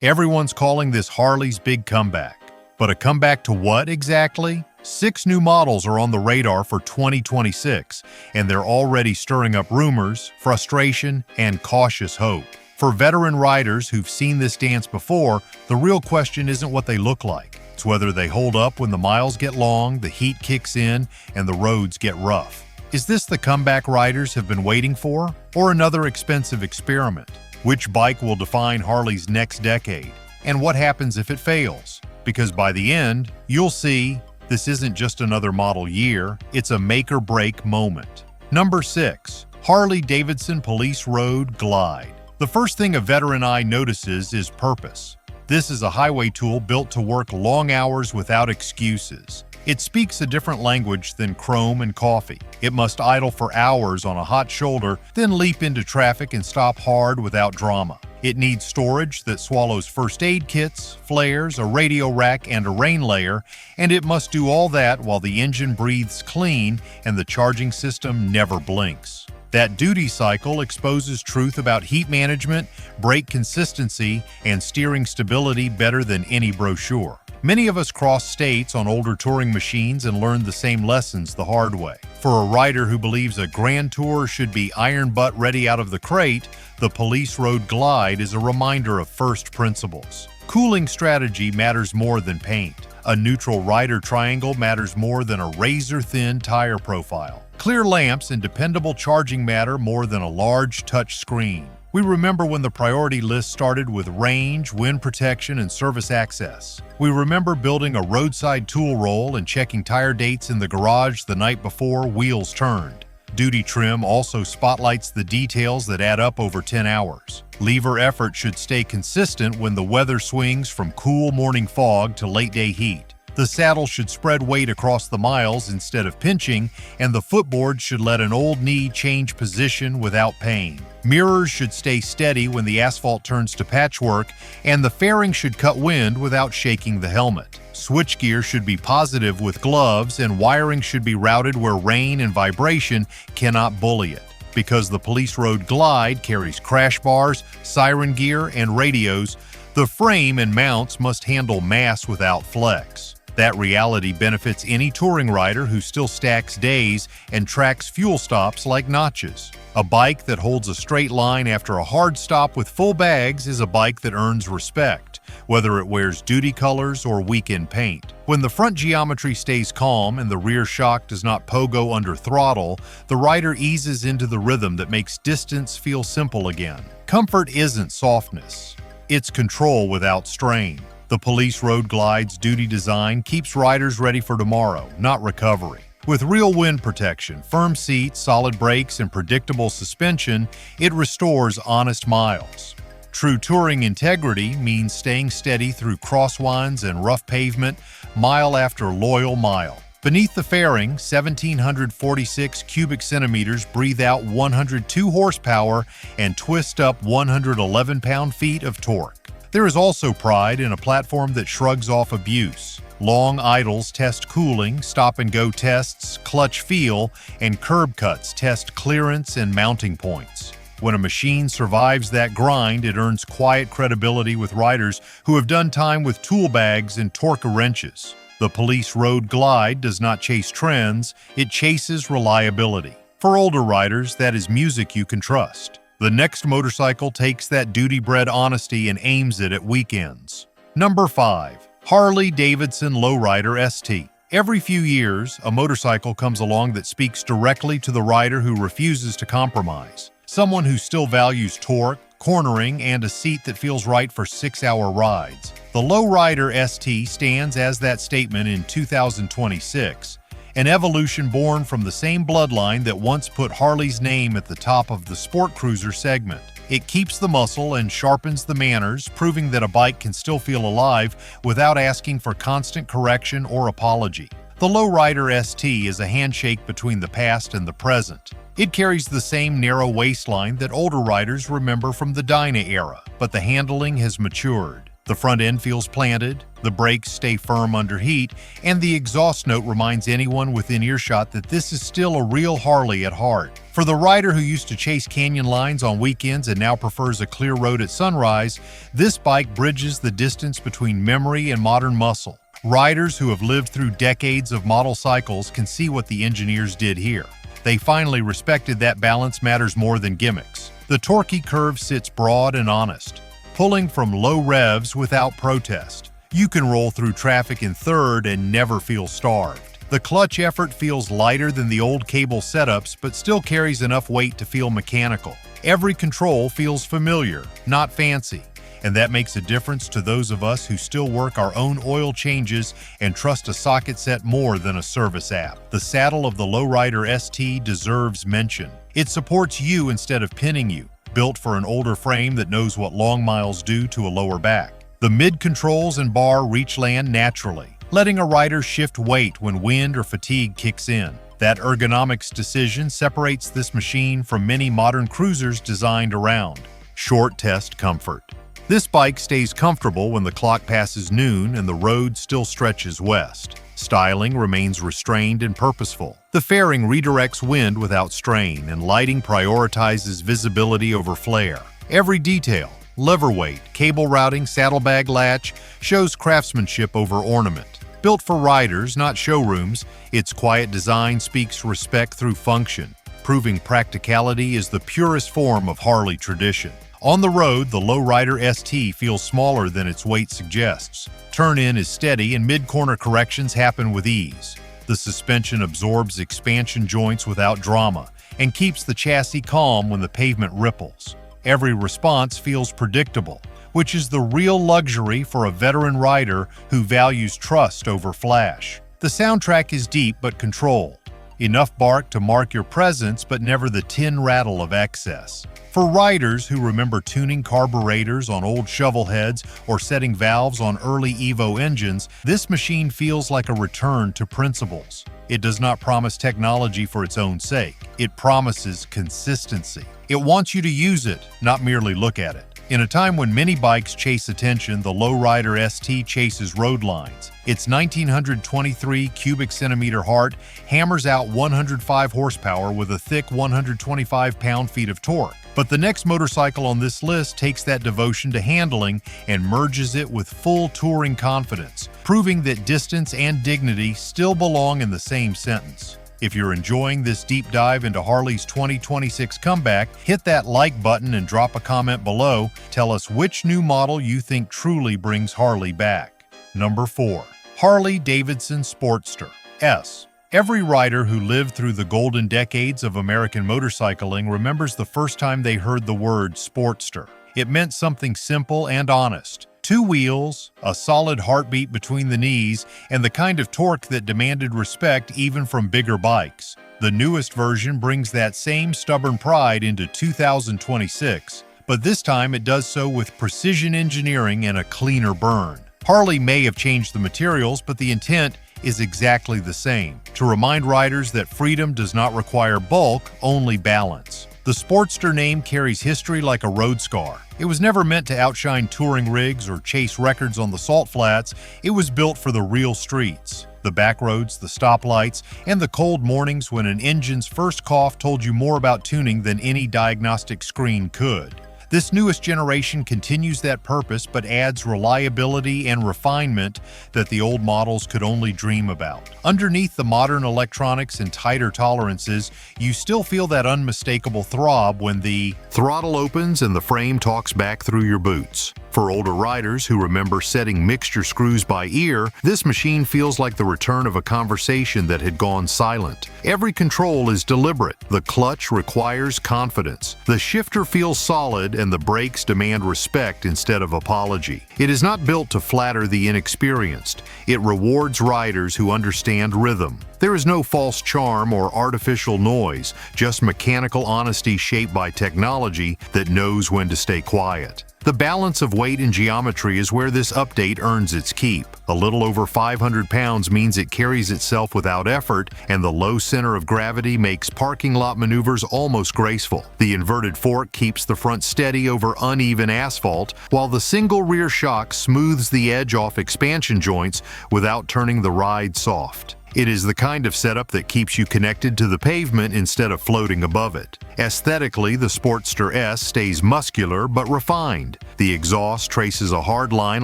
Everyone's calling this Harley's big comeback. But a comeback to what exactly? 6 new models are on the radar for 2026, and they're already stirring up rumors, frustration, and cautious hope. For veteran riders who've seen this dance before, the real question isn't what they look like. It's whether they hold up when the miles get long, the heat kicks in, and the roads get rough. Is this the comeback riders have been waiting for, or another expensive experiment? Which bike will define Harley's next decade? And what happens if it fails? Because by the end, you'll see this isn't just another model year, it's a make-or-break moment. Number 6. Harley Davidson Police Road Glide. The first thing a veteran eye notices is purpose. This is a highway tool built to work long hours without excuses. It speaks a different language than chrome and coffee. It must idle for hours on a hot shoulder, then leap into traffic and stop hard without drama. It needs storage that swallows first aid kits, flares, a radio rack, and a rain layer, and it must do all that while the engine breathes clean and the charging system never blinks. That duty cycle exposes truth about heat management, brake consistency, and steering stability better than any brochure. Many of us cross states on older touring machines and learn the same lessons the hard way. For a rider who believes a Grand Tour should be iron butt ready out of the crate, the Police Road Glide is a reminder of first principles. Cooling strategy matters more than paint. A neutral rider triangle matters more than a razor-thin tire profile. Clear lamps and dependable charging matter more than a large touch screen. We remember when the priority list started with range, wind protection, and service access. We remember building a roadside tool roll and checking tire dates in the garage the night before wheels turned. Duty trim also spotlights the details that add up over 10 hours. Lever effort should stay consistent when the weather swings from cool morning fog to late-day heat. The saddle should spread weight across the miles instead of pinching, and the footboard should let an old knee change position without pain. Mirrors should stay steady when the asphalt turns to patchwork, and the fairing should cut wind without shaking the helmet. Switchgear should be positive with gloves, and wiring should be routed where rain and vibration cannot bully it. Because the Police Road Glide carries crash bars, siren gear, and radios, the frame and mounts must handle mass without flex. That reality benefits any touring rider who still stacks days and tracks fuel stops like notches. A bike that holds a straight line after a hard stop with full bags is a bike that earns respect, whether it wears duty colors or weekend paint. When the front geometry stays calm and the rear shock does not pogo under throttle, the rider eases into the rhythm that makes distance feel simple again. Comfort isn't softness, it's control without strain. The Police Road Glide's duty design keeps riders ready for tomorrow, not recovery. With real wind protection, firm seats, solid brakes, and predictable suspension, it restores honest miles. True touring integrity means staying steady through crosswinds and rough pavement, mile after loyal mile. Beneath the fairing, 1,746 cubic centimeters breathe out 102 horsepower and twist up 111 pound-feet of torque. There is also pride in a platform that shrugs off abuse. Long idles test cooling, stop-and-go tests clutch feel, and curb cuts test clearance and mounting points. When a machine survives that grind, it earns quiet credibility with riders who have done time with tool bags and torque wrenches. The Police Road Glide does not chase trends, it chases reliability. For older riders, that is music you can trust. The next motorcycle takes that duty-bred honesty and aims it at weekends. Number 5. Harley Davidson Lowrider ST. Every few years, a motorcycle comes along that speaks directly to the rider who refuses to compromise. Someone who still values torque, cornering, and a seat that feels right for 6-hour rides. The Lowrider ST stands as that statement in 2026. An evolution born from the same bloodline that once put Harley's name at the top of the sport cruiser segment. It keeps the muscle and sharpens the manners, proving that a bike can still feel alive without asking for constant correction or apology. The Lowrider ST is a handshake between the past and the present. It carries the same narrow waistline that older riders remember from the Dyna era, but the handling has matured. The front end feels planted, The brakes stay firm under heat, and the exhaust note reminds anyone within earshot that this is still a real Harley at heart. For the rider who used to chase canyon lines on weekends and now prefers a clear road at sunrise, this bike bridges the distance between memory and modern muscle. Riders who have lived through decades of model cycles can see what the engineers did here. They finally respected that balance matters more than gimmicks. The torquey curve sits broad and honest, pulling from low revs without protest. You can roll through traffic in third and never feel starved. The clutch effort feels lighter than the old cable setups, but still carries enough weight to feel mechanical. Every control feels familiar, not fancy, and that makes a difference to those of us who still work our own oil changes and trust a socket set more than a service app. The saddle of the Lowrider ST deserves mention. It supports you instead of pinning you, built for an older frame that knows what long miles do to a lower back. The mid-controls and bar reach land naturally, letting a rider shift weight when wind or fatigue kicks in. That ergonomics decision separates this machine from many modern cruisers designed around short test comfort. This bike stays comfortable when the clock passes noon and the road still stretches west. Styling remains restrained and purposeful. The fairing redirects wind without strain, and lighting prioritizes visibility over flare. Every detail, lever weight, cable routing, saddlebag latch, shows craftsmanship over ornament. Built for riders, not showrooms, its quiet design speaks respect through function, proving practicality is the purest form of Harley tradition. On the road, the Lowrider ST feels smaller than its weight suggests. Turn-in is steady and mid-corner corrections happen with ease. The suspension absorbs expansion joints without drama and keeps the chassis calm when the pavement ripples. Every response feels predictable, which is the real luxury for a veteran rider who values trust over flash. The soundtrack is deep but controlled. Enough bark to mark your presence, but never the tin rattle of excess. For riders who remember tuning carburetors on old shovel heads or setting valves on early Evo engines, this machine feels like a return to principles. It does not promise technology for its own sake. It promises consistency. It wants you to use it, not merely look at it. In a time when many bikes chase attention, the Lowrider ST chases road lines. Its 1923 cubic centimeter heart hammers out 105 horsepower with a thick 125 pound-feet of torque. But the next motorcycle on this list takes that devotion to handling and merges it with full touring confidence, proving that distance and dignity still belong in the same sentence. If you're enjoying this deep dive into Harley's 2026 comeback, hit that like button and drop a comment below. Tell us which new model you think truly brings Harley back. Number 4. Harley Davidson Sportster S. Every rider who lived through the golden decades of American motorcycling remembers the first time they heard the word Sportster. It meant something simple and honest. 2 wheels, a solid heartbeat between the knees, and the kind of torque that demanded respect even from bigger bikes. The newest version brings that same stubborn pride into 2026, but this time it does so with precision engineering and a cleaner burn. Harley may have changed the materials, but the intent is exactly the same, to remind riders that freedom does not require bulk, only balance. The Sportster name carries history like a road scar. It was never meant to outshine touring rigs or chase records on the salt flats. It was built for the real streets. The back roads, the stoplights, and the cold mornings when an engine's first cough told you more about tuning than any diagnostic screen could. This newest generation continues that purpose but adds reliability and refinement that the old models could only dream about. Underneath the modern electronics and tighter tolerances, you still feel that unmistakable throb when the throttle opens and the frame talks back through your boots. For older riders who remember setting mixture screws by ear, this machine feels like the return of a conversation that had gone silent. Every control is deliberate. The clutch requires confidence. The shifter feels solid and the brakes demand respect instead of apology. It is not built to flatter the inexperienced. It rewards riders who understand rhythm. There is no false charm or artificial noise, just mechanical honesty shaped by technology that knows when to stay quiet. The balance of weight and geometry is where this update earns its keep. A little over 500 pounds means it carries itself without effort, and the low center of gravity makes parking lot maneuvers almost graceful. The inverted fork keeps the front steady over uneven asphalt, while the single rear shock smooths the edge off expansion joints without turning the ride soft. It is the kind of setup that keeps you connected to the pavement instead of floating above it. Aesthetically, the Sportster S stays muscular but refined. The exhaust traces a hard line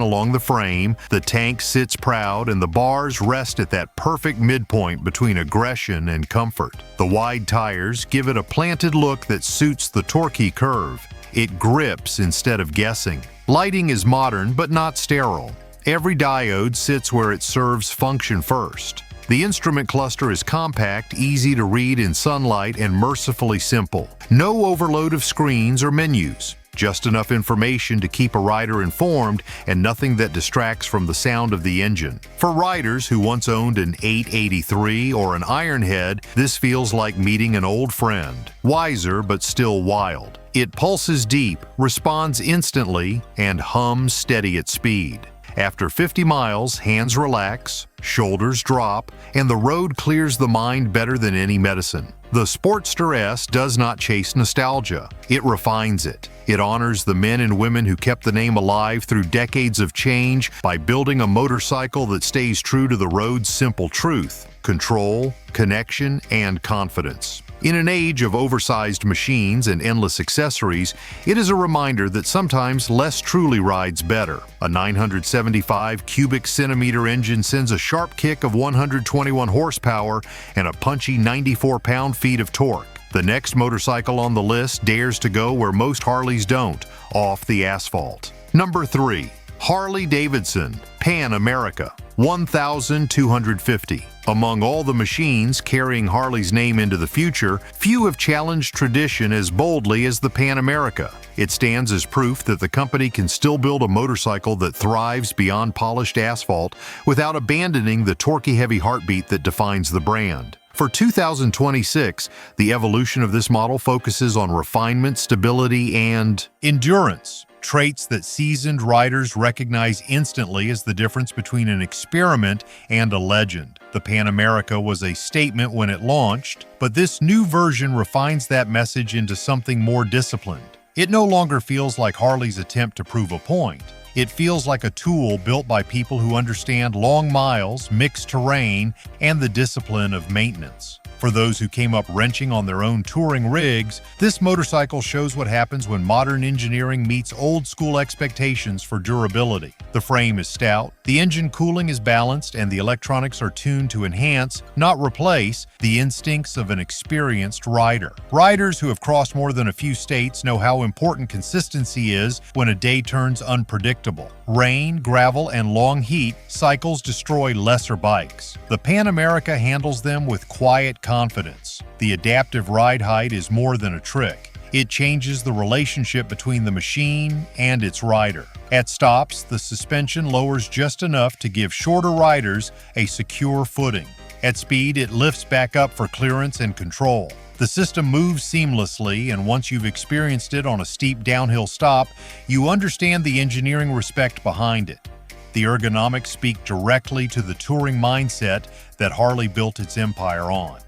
along the frame, the tank sits proud, and the bars rest at that perfect midpoint between aggression and comfort. The wide tires give it a planted look that suits the torquey curve. It grips instead of guessing. Lighting is modern but not sterile. Every diode sits where it serves function first. The instrument cluster is compact, easy to read in sunlight, and mercifully simple. No overload of screens or menus. Just enough information to keep a rider informed and nothing that distracts from the sound of the engine. For riders who once owned an 883 or an Ironhead, this feels like meeting an old friend. Wiser but still wild. It pulses deep, responds instantly, and hums steady at speed. After 50 miles, hands relax, shoulders drop, and the road clears the mind better than any medicine. The Sportster S does not chase nostalgia. It refines it. It honors the men and women who kept the name alive through decades of change by building a motorcycle that stays true to the road's simple truth: control, connection, and confidence. In an age of oversized machines and endless accessories, it is a reminder that sometimes less truly rides better. A 975 cubic centimeter engine sends a sharp kick of 121 horsepower and a punchy 94 pound-feet of torque. The next motorcycle on the list dares to go where most Harleys don't, off the asphalt. Number 3. Harley Davidson Pan America 1250. Among all the machines carrying Harley's name into the future, few have challenged tradition as boldly as the Pan America. It stands as proof that the company can still build a motorcycle that thrives beyond polished asphalt without abandoning the torquey-heavy heartbeat that defines the brand. For 2026, the evolution of this model focuses on refinement, stability, and endurance. Traits that seasoned riders recognize instantly as the difference between an experiment and a legend. The Pan America was a statement when it launched, but this new version refines that message into something more disciplined. It no longer feels like Harley's attempt to prove a point. It feels like a tool built by people who understand long miles, mixed terrain, and the discipline of maintenance. For those who came up wrenching on their own touring rigs, this motorcycle shows what happens when modern engineering meets old-school expectations for durability. The frame is stout, the engine cooling is balanced, and the electronics are tuned to enhance, not replace, the instincts of an experienced rider. Riders who have crossed more than a few states know how important consistency is when a day turns unpredictable. Rain, gravel, and long heat cycles destroy lesser bikes. The Pan America handles them with quiet confidence. The adaptive ride height is more than a trick. It changes the relationship between the machine and its rider. At stops, the suspension lowers just enough to give shorter riders a secure footing. At speed, it lifts back up for clearance and control. The system moves seamlessly, and once you've experienced it on a steep downhill stop, you understand the engineering respect behind it. The ergonomics speak directly to the touring mindset that Harley built its empire on.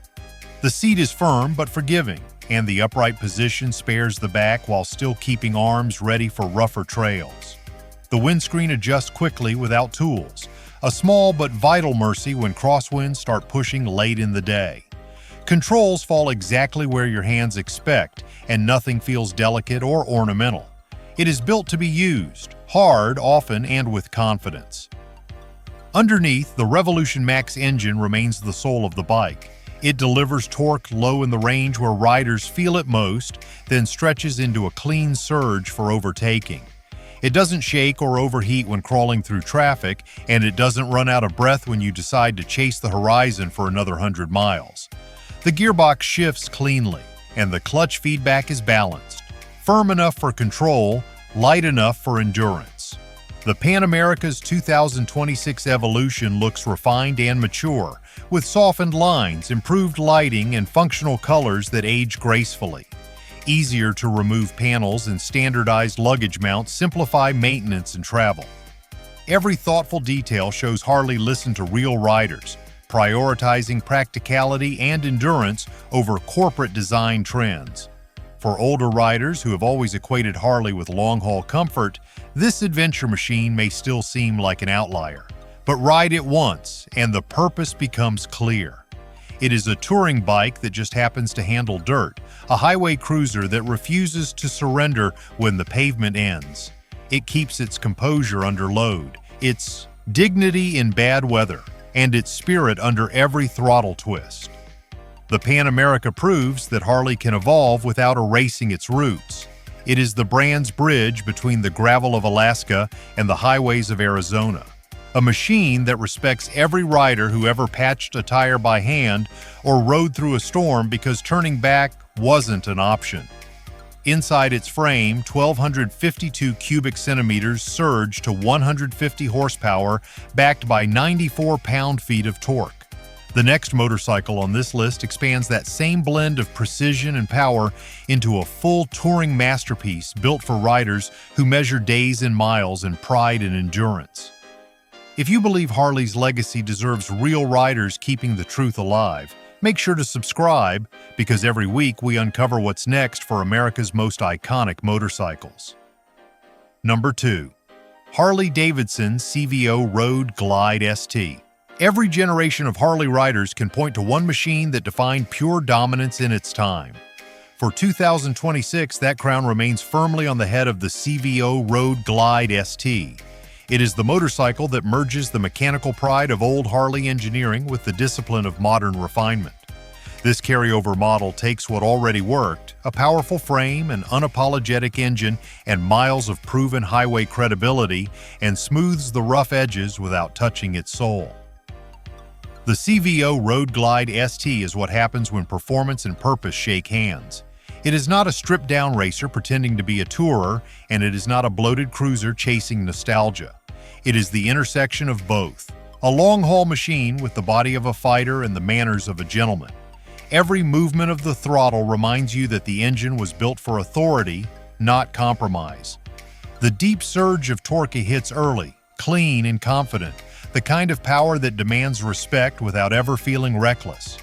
The seat is firm but forgiving, and the upright position spares the back while still keeping arms ready for rougher trails. The windscreen adjusts quickly without tools, a small but vital mercy when crosswinds start pushing late in the day. Controls fall exactly where your hands expect, and nothing feels delicate or ornamental. It is built to be used, hard, often, and with confidence. Underneath, the Revolution Max engine remains the soul of the bike. It delivers torque low in the range where riders feel it most, then stretches into a clean surge for overtaking. It doesn't shake or overheat when crawling through traffic, and it doesn't run out of breath when you decide to chase the horizon for another 100 miles. The gearbox shifts cleanly, and the clutch feedback is balanced. Firm enough for control, light enough for endurance. The Pan America's 2026 evolution looks refined and mature, with softened lines, improved lighting, and functional colors that age gracefully. Easier to remove panels and standardized luggage mounts simplify maintenance and travel. Every thoughtful detail shows Harley listened to real riders, prioritizing practicality and endurance over corporate design trends. For older riders who have always equated Harley with long-haul comfort, this adventure machine may still seem like an outlier. But ride it once, and the purpose becomes clear. It is a touring bike that just happens to handle dirt, a highway cruiser that refuses to surrender when the pavement ends. It keeps its composure under load, its dignity in bad weather, and its spirit under every throttle twist. The Pan America proves that Harley can evolve without erasing its roots. It is the brand's bridge between the gravel of Alaska and the highways of Arizona. A machine that respects every rider who ever patched a tire by hand or rode through a storm because turning back wasn't an option. Inside its frame, 1,252 cubic centimeters surge to 150 horsepower, backed by 94 pound-feet of torque. The next motorcycle on this list expands that same blend of precision and power into a full touring masterpiece built for riders who measure days in miles in pride and endurance. If you believe Harley's legacy deserves real riders keeping the truth alive, make sure to subscribe, because every week we uncover what's next for America's most iconic motorcycles. Number 2. Harley Davidson CVO Road Glide ST. Every generation of Harley riders can point to one machine that defined pure dominance in its time. For 2026, that crown remains firmly on the head of the CVO Road Glide ST. It is the motorcycle that merges the mechanical pride of old Harley engineering with the discipline of modern refinement. This carryover model takes what already worked, a powerful frame, an unapologetic engine, and miles of proven highway credibility, and smooths the rough edges without touching its soul. The CVO Road Glide ST is what happens when performance and purpose shake hands. It is not a stripped-down racer pretending to be a tourer, and it is not a bloated cruiser chasing nostalgia. It is the intersection of both, a long-haul machine with the body of a fighter and the manners of a gentleman. Every movement of the throttle reminds you that the engine was built for authority, not compromise. The deep surge of torque hits early, clean and confident, the kind of power that demands respect without ever feeling reckless.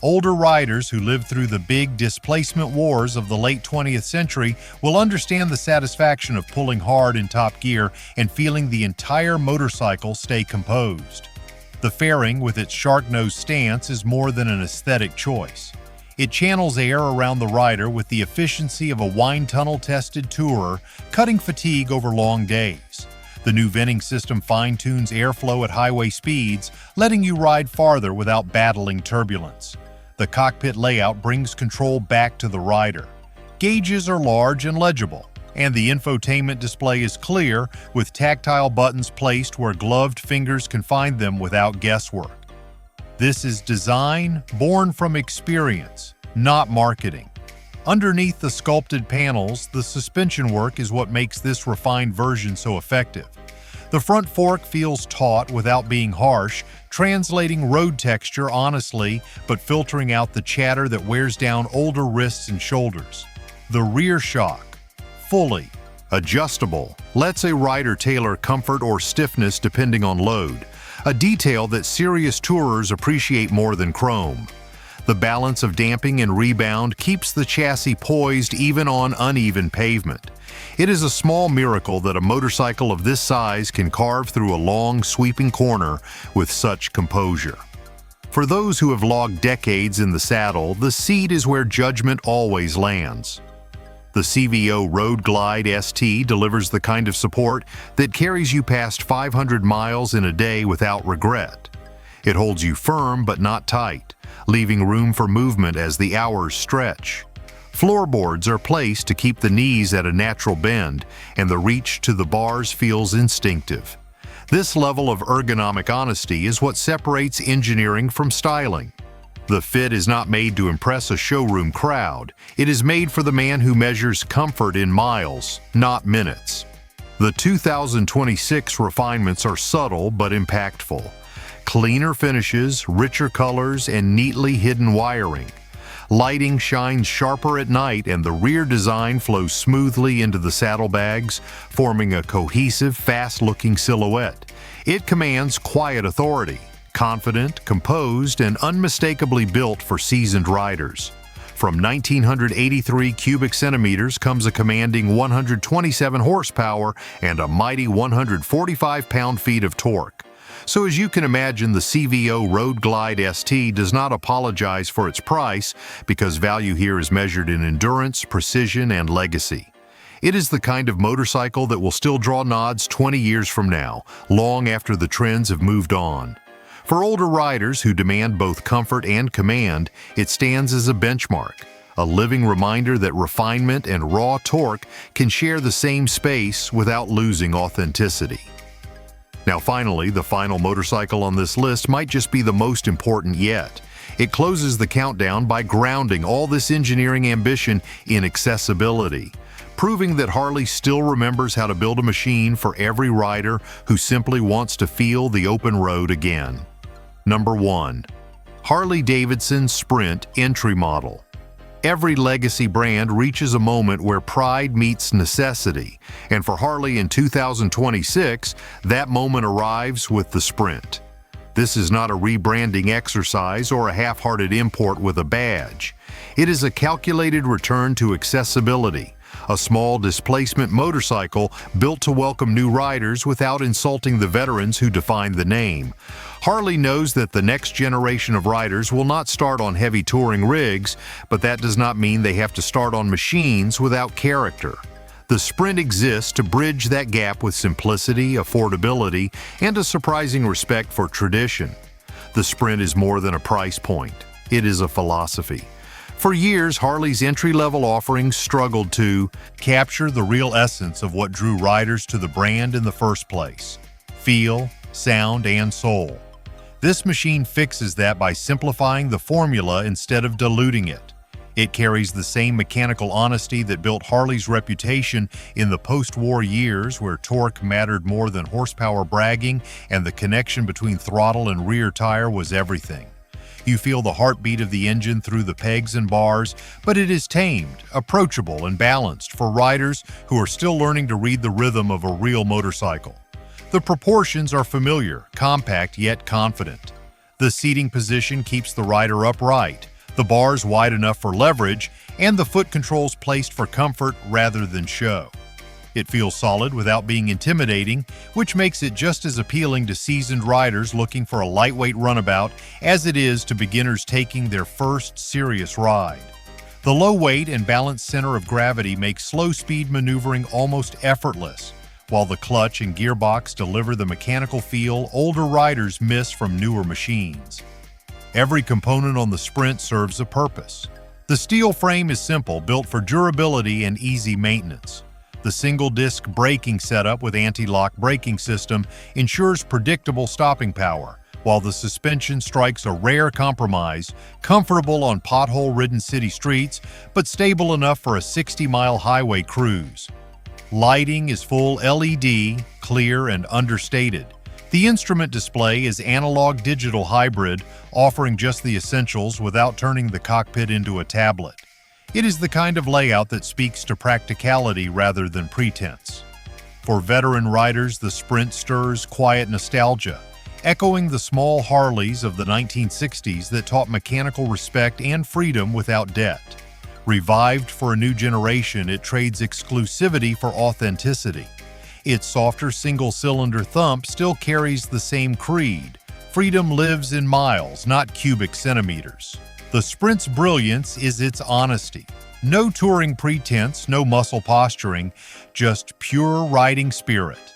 Older riders who lived through the big displacement wars of the late 20th century will understand the satisfaction of pulling hard in top gear and feeling the entire motorcycle stay composed. The fairing, with its shark-nosed stance, is more than an aesthetic choice. It channels air around the rider with the efficiency of a wind tunnel-tested tourer, cutting fatigue over long days. The new venting system fine-tunes airflow at highway speeds, letting you ride farther without battling turbulence. The cockpit layout brings control back to the rider. Gauges are large and legible, and the infotainment display is clear, with tactile buttons placed where gloved fingers can find them without guesswork. This is design born from experience, not marketing. Underneath the sculpted panels, the suspension work is what makes this refined version so effective. The front fork feels taut without being harsh, translating road texture honestly, but filtering out the chatter that wears down older wrists and shoulders. The rear shock, fully adjustable, lets a rider tailor comfort or stiffness depending on load, a detail that serious tourers appreciate more than chrome. The balance of damping and rebound keeps the chassis poised even on uneven pavement. It is a small miracle that a motorcycle of this size can carve through a long, sweeping corner with such composure. For those who have logged decades in the saddle, the seat is where judgment always lands. The CVO Road Glide ST delivers the kind of support that carries you past 500 miles in a day without regret. It holds you firm but not tight, leaving room for movement as the hours stretch. Floorboards are placed to keep the knees at a natural bend, and the reach to the bars feels instinctive. This level of ergonomic honesty is what separates engineering from styling. The fit is not made to impress a showroom crowd. It is made for the man who measures comfort in miles, not minutes. The 2026 refinements are subtle but impactful. Cleaner finishes, richer colors, and neatly hidden wiring. Lighting shines sharper at night and the rear design flows smoothly into the saddlebags, forming a cohesive, fast-looking silhouette. It commands quiet authority, confident, composed, and unmistakably built for seasoned riders. From 1,983 cubic centimeters comes a commanding 127 horsepower and a mighty 145 pound-feet of torque. So as you can imagine, the CVO Road Glide ST does not apologize for its price because value here is measured in endurance, precision, and legacy. It is the kind of motorcycle that will still draw nods 20 years from now, long after the trends have moved on. For older riders who demand both comfort and command, it stands as a benchmark, a living reminder that refinement and raw torque can share the same space without losing authenticity. Now finally, the final motorcycle on this list might just be the most important yet. It closes the countdown by grounding all this engineering ambition in accessibility, proving that Harley still remembers how to build a machine for every rider who simply wants to feel the open road again. Number 1. Harley Davidson Sprint Entry Model. Every legacy brand reaches a moment where pride meets necessity, and for Harley in 2026, that moment arrives with the Sprint. This is not a rebranding exercise or a half-hearted import with a badge. It is a calculated return to accessibility, a small displacement motorcycle built to welcome new riders without insulting the veterans who defined the name. Harley knows that the next generation of riders will not start on heavy touring rigs, but that does not mean they have to start on machines without character. The Sprint exists to bridge that gap with simplicity, affordability, and a surprising respect for tradition. The Sprint is more than a price point. It is a philosophy. For years, Harley's entry-level offerings struggled to capture the real essence of what drew riders to the brand in the first place: feel, sound, and soul. This machine fixes that by simplifying the formula instead of diluting it. It carries the same mechanical honesty that built Harley's reputation in the post-war years, where torque mattered more than horsepower bragging and the connection between throttle and rear tire was everything. You feel the heartbeat of the engine through the pegs and bars, but it is tamed, approachable, and balanced for riders who are still learning to read the rhythm of a real motorcycle. The proportions are familiar, compact yet confident. The seating position keeps the rider upright, the bars wide enough for leverage, and the foot controls placed for comfort rather than show. It feels solid without being intimidating, which makes it just as appealing to seasoned riders looking for a lightweight runabout as it is to beginners taking their first serious ride. The low weight and balanced center of gravity make slow-speed maneuvering almost effortless, while the clutch and gearbox deliver the mechanical feel older riders miss from newer machines. Every component on the Sprint serves a purpose. The steel frame is simple, built for durability and easy maintenance. The single-disc braking setup with anti-lock braking system ensures predictable stopping power, while the suspension strikes a rare compromise, comfortable on pothole-ridden city streets, but stable enough for a 60-mile highway cruise. Lighting is full LED, clear and understated. The instrument display is analog-digital hybrid, offering just the essentials without turning the cockpit into a tablet. It is the kind of layout that speaks to practicality rather than pretense. For veteran riders, the Sprint stirs quiet nostalgia, echoing the small Harleys of the 1960s that taught mechanical respect and freedom without debt. Revived for a new generation, it trades exclusivity for authenticity. Its softer single-cylinder thump still carries the same creed: freedom lives in miles, not cubic centimeters. The Sprint's brilliance is its honesty. No touring pretense, no muscle posturing, just pure riding spirit.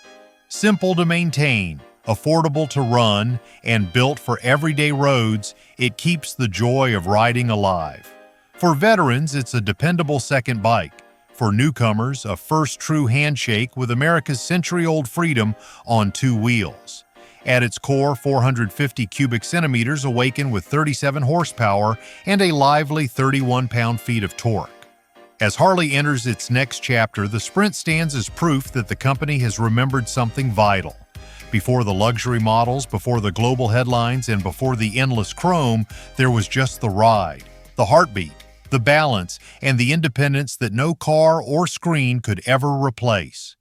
Simple to maintain, affordable to run, and built for everyday roads, it keeps the joy of riding alive. For veterans, it's a dependable second bike. For newcomers, a first true handshake with America's century-old freedom on two wheels. At its core, 450 cubic centimeters awaken with 37 horsepower and a lively 31 pound-feet of torque. As Harley enters its next chapter, the Sprint stands as proof that the company has remembered something vital. Before the luxury models, before the global headlines, and before the endless chrome, there was just the ride, the heartbeat, the balance, and the independence that no car or screen could ever replace.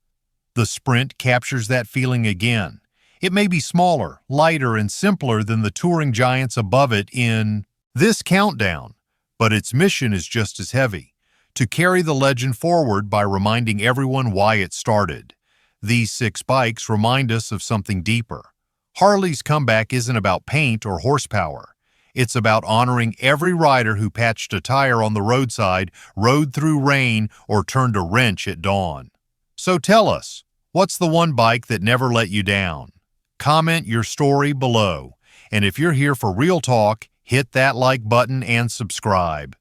The Sprint captures that feeling again. It may be smaller, lighter, and simpler than the touring giants above it in this countdown, but its mission is just as heavy: to carry the legend forward by reminding everyone why it started. These 6 bikes remind us of something deeper. Harley's comeback isn't about paint or horsepower. It's about honoring every rider who patched a tire on the roadside, rode through rain, or turned a wrench at dawn. So tell us, what's the one bike that never let you down? Comment your story below. And if you're here for real talk, hit that like button and subscribe.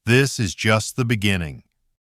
This is just the beginning.